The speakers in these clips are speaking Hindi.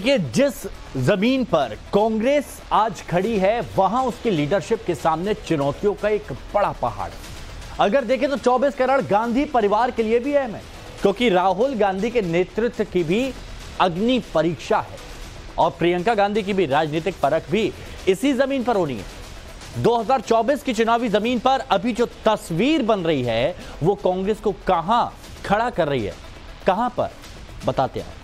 देखिए, जिस जमीन पर कांग्रेस आज खड़ी है वहां उसकी लीडरशिप के सामने चुनौतियों का एक बड़ा पहाड़ है। अगर देखें तो 24 करोड़ गांधी परिवार के लिए भी अहम है, क्योंकि राहुल गांधी के नेतृत्व की भी अग्नि परीक्षा है और प्रियंका गांधी की भी राजनीतिक परख भी इसी जमीन पर होनी है। 2024 की चुनावी जमीन पर अभी जो तस्वीर बन रही है वो कांग्रेस को कहां खड़ा कर रही है, कहां पर, बताते हैं।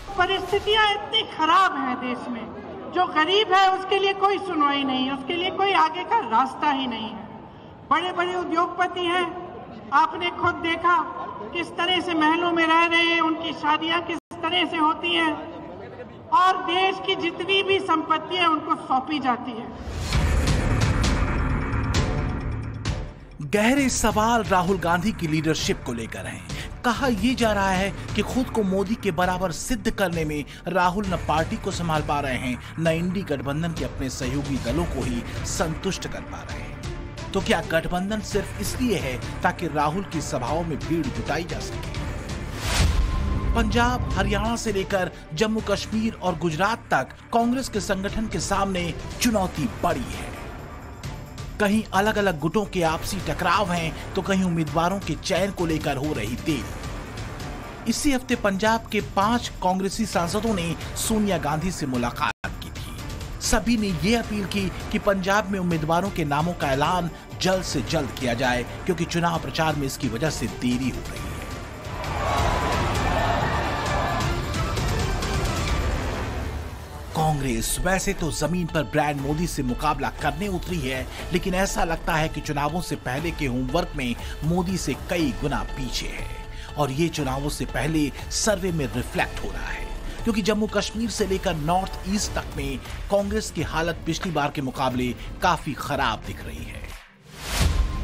परिस्थितियां इतनी खराब हैं देश में, जो गरीब है उसके लिए कोई सुनवाई नहीं है, उसके लिए कोई आगे का रास्ता ही नहीं है। बड़े बड़े उद्योगपति हैं, आपने खुद देखा किस तरह से महलों में रह रहे हैं, उनकी शादियां किस तरह से होती हैं और देश की जितनी भी संपत्ति है उनको सौंपी जाती है। गहरे सवाल राहुल गांधी की लीडरशिप को लेकर हैं। कहा यह जा रहा है कि खुद को मोदी के बराबर सिद्ध करने में राहुल न पार्टी को संभाल पा रहे हैं, न इंडी गठबंधन के अपने सहयोगी दलों को ही संतुष्ट कर पा रहे हैं। तो क्या गठबंधन सिर्फ इसलिए है ताकि राहुल की सभाओं में भीड़ जुटाई जा सके? पंजाब, हरियाणा से लेकर जम्मू कश्मीर और गुजरात तक कांग्रेस के संगठन के सामने चुनौती बड़ी है। कहीं अलग अलग गुटों के आपसी टकराव हैं, तो कहीं उम्मीदवारों के चयन को लेकर हो रही देरी। इसी हफ्ते पंजाब के 5 कांग्रेसी सांसदों ने सोनिया गांधी से मुलाकात की थी। सभी ने यह अपील की कि पंजाब में उम्मीदवारों के नामों का ऐलान जल्द से जल्द किया जाए, क्योंकि चुनाव प्रचार में इसकी वजह से देरी हो रही है। कांग्रेस वैसे तो जमीन पर ब्रांड मोदी से मुकाबला करने उतरी है, लेकिन ऐसा लगता है कि चुनावों से पहले के होमवर्क में मोदी से कई गुना पीछे है और ये चुनावों से पहले सर्वे में रिफ्लेक्ट हो रहा है, क्योंकि जम्मू कश्मीर से लेकर नॉर्थ ईस्ट तक में कांग्रेस की हालत पिछली बार के मुकाबले काफी खराब दिख रही है।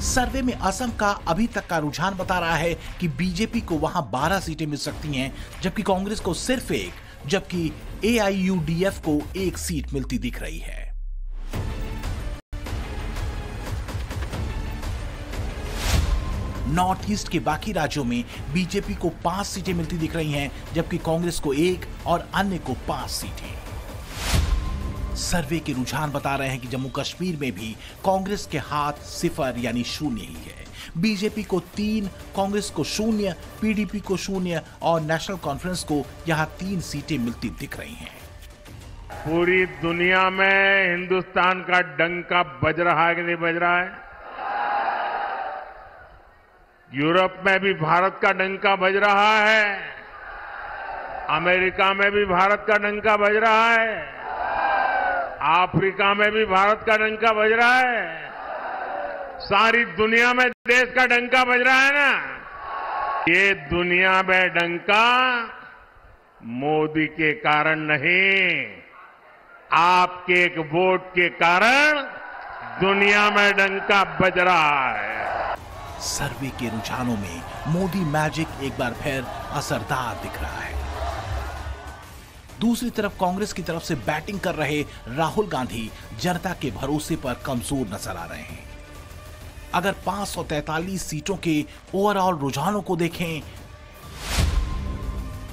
सर्वे में असम का अभी तक का रुझान बता रहा है कि बीजेपी को वहां 12 सीटें मिल सकती हैं, जबकि कांग्रेस को सिर्फ 1, जबकि AIUDF को 1 सीट मिलती दिख रही है। नॉर्थ ईस्ट के बाकी राज्यों में बीजेपी को 5 सीटें मिलती दिख रही हैं, जबकि कांग्रेस को 1 और अन्य को 5 सीटें। सर्वे के रुझान बता रहे हैं कि जम्मू कश्मीर में भी कांग्रेस के हाथ 0 यानी 0 ही है। बीजेपी को 3, कांग्रेस को 0, PDP को 0 और नेशनल कॉन्फ्रेंस को यहां 3 सीटें मिलती दिख रही हैं। पूरी दुनिया में हिंदुस्तान का डंका बज रहा है कि नहीं बज रहा है? यूरोप में भी भारत का डंका बज रहा है, अमेरिका में भी भारत का डंका बज रहा है, अफ्रीका में भी भारत का डंका बज रहा है, सारी दुनिया में देश का डंका बज रहा है ना। ये दुनिया में डंका मोदी के कारण नहीं, आपके एक वोट के कारण दुनिया में डंका बज रहा है। सर्वे के रुझानों में मोदी मैजिक एक बार फिर असरदार दिख रहा है। दूसरी तरफ कांग्रेस की तरफ से बैटिंग कर रहे राहुल गांधी जनता के भरोसे पर कमजोर नजर आ रहे हैं। अगर 543 सीटों के ओवरऑल रुझानों को देखें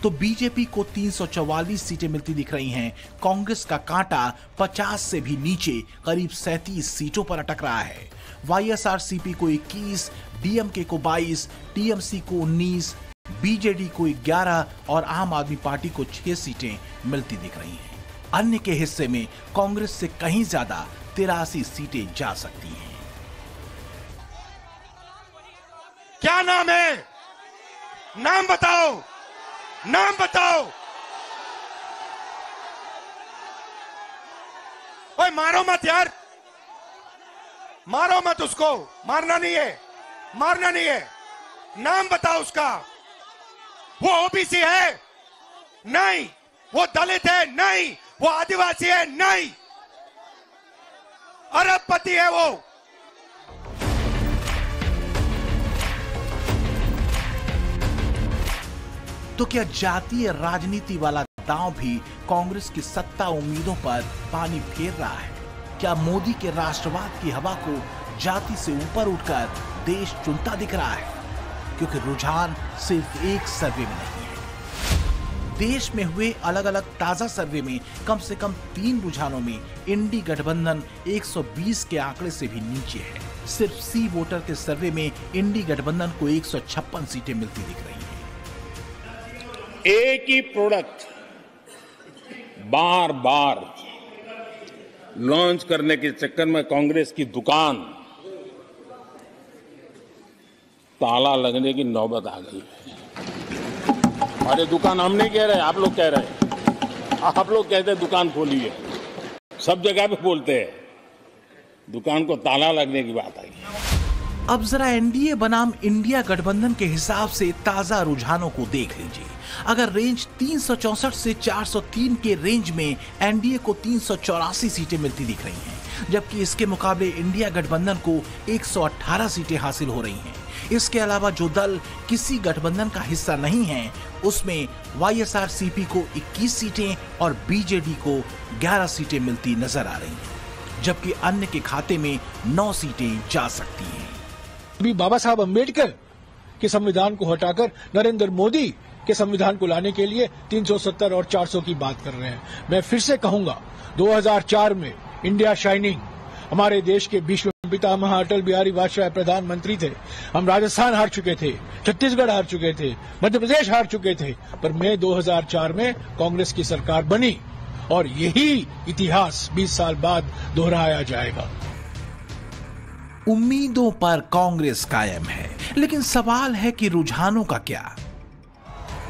तो बीजेपी को 344 सीटें मिलती दिख रही हैं। कांग्रेस का कांटा 50 से भी नीचे करीब 37 सीटों पर अटक रहा है। YSRCP को 21, DMK को 22, TMC को 19, BJD को 11 और आम आदमी पार्टी को 6 सीटें मिलती दिख रही हैं। अन्य के हिस्से में कांग्रेस से कहीं ज्यादा 83 सीटें जा सकती हैं। क्या नाम है? नाम बताओ, नाम बताओ। ओए मारो मत यार, मारो मत उसको, मारना नहीं है, मारना नहीं है। नाम बताओ उसका। वो ओबीसी है? नहीं। वो दलित है? नहीं। वो आदिवासी है? नहीं। अरबपति है वो। तो क्या जातीय राजनीति वाला दांव भी कांग्रेस की सत्ता उम्मीदों पर पानी फेर रहा है? क्या मोदी के राष्ट्रवाद की हवा को जाति से ऊपर उठकर देश चुनता दिख रहा है? क्योंकि रुझान सिर्फ एक सर्वे में नहीं है। देश में हुए अलग अलग ताजा सर्वे में कम से कम 3 रुझानों में इंडी गठबंधन 120 के आंकड़े से भी नीचे है। सिर्फ सी वोटर के सर्वे में इंडी गठबंधन को 156 सीटें मिलती दिख रही हैं। एक ही प्रोडक्ट बार बार लॉन्च करने के चक्कर में कांग्रेस की दुकान ताला लगने की नौबत आ गई है। अरे दुकान हम नहीं कह रहे, आप लोग कह रहे हैं। आप लोग कहते हैं दुकान खोली है, सब जगह पे बोलते हैं, दुकान को ताला लगने की बात आई। अब जरा एनडीए बनाम इंडिया गठबंधन के हिसाब से ताजा रुझानों को देख लीजिए। अगर रेंज 364 से 403 के रेंज में एनडीए को 384 सीटें मिलती दिख रही हैं, जबकि इसके मुकाबले इंडिया गठबंधन को 118 सीटें हासिल हो रही हैं। इसके अलावा जो दल किसी गठबंधन का हिस्सा नहीं है, उसमें वाईएसआरसीपी को 21 सीटें और बीजेडी को 11 सीटें मिलती नजर आ रही हैं, जबकि अन्य के खाते में 9 सीटें जा सकती हैं। अभी बाबा साहब अम्बेडकर के संविधान को हटाकर नरेंद्र मोदी के संविधान को लाने के लिए 370 और 400 की बात कर रहे हैं। मैं फिर से कहूंगा, 2004 में इंडिया शाइनिंग, हमारे देश के विश्व पितामह अटल बिहारी वाजपेयी प्रधानमंत्री थे। हम राजस्थान हार चुके थे, छत्तीसगढ़ हार चुके थे, मध्य प्रदेश हार चुके थे, पर मई 2004 में कांग्रेस की सरकार बनी और यही इतिहास 20 साल बाद दोहराया जाएगा। उम्मीदों पर कांग्रेस कायम है, लेकिन सवाल है कि रुझानों का क्या?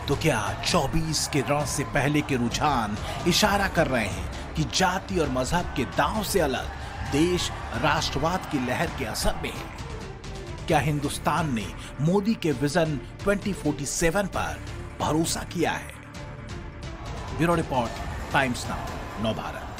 तो क्या 24 के रण से पहले के रुझान इशारा कर रहे हैं कि जाति और मजहब के दांव से अलग देश राष्ट्रवाद की लहर के असर में है? क्या हिंदुस्तान ने मोदी के विजन 2047 पर भरोसा किया है? Bureau report, times now, Navbharat.